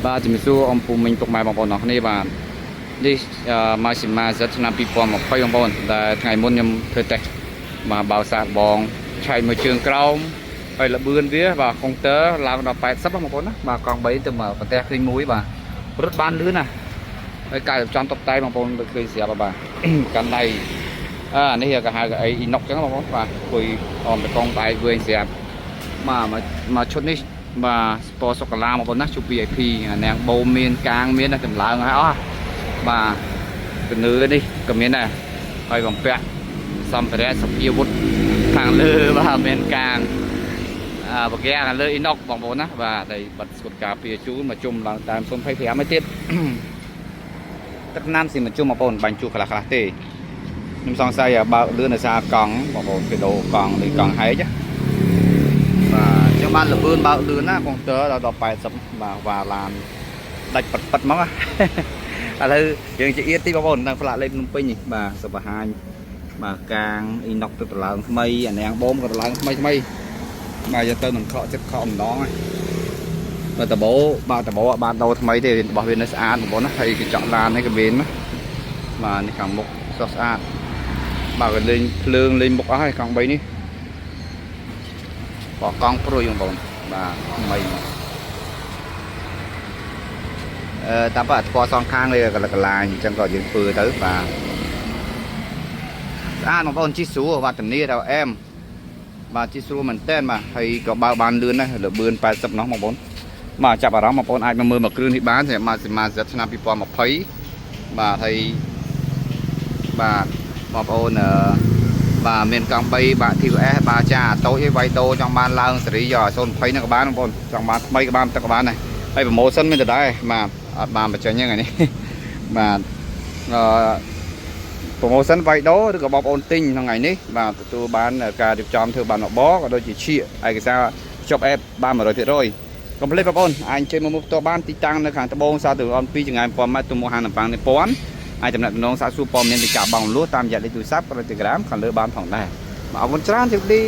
បាទជំរាបសួរអំពូមិញពុកម៉ែបងប្អូនអរគ្នាបាទនេះមកសិមាសិតឆ្នាំ2020បងប្អូនដែលថ្ងៃមុនខ្ញុំធ្វើតេស្តមកបោសាកបងឆែកមួយជើងក្រោមហើយលបឿនវាបាទកុងទ័រឡើងដល់80បងប្អូនណាបាទកង់3ទៅមកប្រទេសឃើញមួយបាទរត់បានលឿនណាហើយកាយចំតុបតែបងប្អូនដូចឃើញស្រាប់បាទកាន់ដៃនេះគេហៅអីអ៊ីណុកចឹងបងប្អូនបាទគួយអមតកងបែកវែងស្រាប់មកឈុតនេះបាទស្ពតសុកាឡាបងប្អូនណាជួប VIP នាងបូមមានកាងមានតម្លើងហើយអស់បាទកនឿនេះក៏មានដែរហើយបំពាក់សម្ភារៈសភាវុធខាងលើបាទមានកាងបកាខាងលើអ៊ីណុកបងប្អូនណាបាទហើយបាត់ស្គុតការពារជូនមកជុំឡើងតាម025ឲ្យទៀតទឹកណាំស៊ីមកជុំបងប្អូនបាញ់ជួខ្លះទេខ្ញុំសង្ស័យបើកលឿនដោយសារកង់បងប្អូនគេដូរកង់នេះកង់ហែកបាទចឹងបានលបឿនបើកលឿនណាកុងទ័រដល់80បាទវ៉ាឡានដាច់ប៉ិតហ្មងឥឡូវយើងជាអៀតទីបងប្អូនđangផ្លាកលេខភ្នំពេញនេះបាទសបហាញបាទកាងអ៊ីណុកទៅតឡើងថ្មីអានាងបូមក៏តឡើងថ្មីបាទយកទៅនឹងខកចិត្តខកម្ដងហើយបាទតបោបានដោថ្មីទេរបស់វានៅស្អាតបងប្អូនណាហើយកញ្ចក់ឡាននេះក៏មានណាបាទនេះខាងមុខស្អាតបាទក៏លេងភ្លើងលេងមុខអស់ហើយកង់3នេះបោះកង់ព្រួយបងប្អូនបាទថ្មីតាមប៉ាស្ពតសងខាងនេះកន្លាញអញ្ចឹងក៏យើងធ្វើទៅបាទស្អាតបងប្អូនជិះស្រួលវត្តនីដល់អែមបាទជិះស្រួលមែនតើបាទហើយក៏បើបានលឿនដែរលបឿន80នោះបងប្អូនបាទចាប់អារម្មណ៍បងប្អូនអាចមកមើលមួយគ្រឿងនេះបានសម្រាប់សមាជិកឆ្នាំ2020បាទហើយបាទបងប្អូនបាទមានកង់3បាទ TVS បាទចាតូចឲ្យវាយតូចង់បានឡើងសេរីយក020នេះក៏បានបងប្អូនចង់បានថ្មីក៏បានទឹកក៏បានដែរហើយប្រម៉ូសិនមានតែដែរបាទអត់បានបញ្ចេញហ្នឹងនេះបាទប្រម៉ូសិនវាយដូឬក៏បងប្អូនទិញក្នុងថ្ងៃនេះបាទទទួលបានការរៀបចំធ្វើបានបក៏ដូចជាឈៀកឯកសារចុះអេបបាន 100% កុំភ្លេចបងប្អូនអាចចេញមកផ្ទាល់បានទីតាំងនៅខាងត្បូងសាទរអន2ចង្ងាយ1000ម៉ែត្រទំហំហាងនំប៉័ងនេះ1000អាចចំណេះដំណងសាកសួរព័ត៌មានពីការបងលួសតាមរយៈលេខទូរស័ព្ទ Telegram ខាងលើបានផងដែរបាទអរគុណច្រើនជម្រាបលា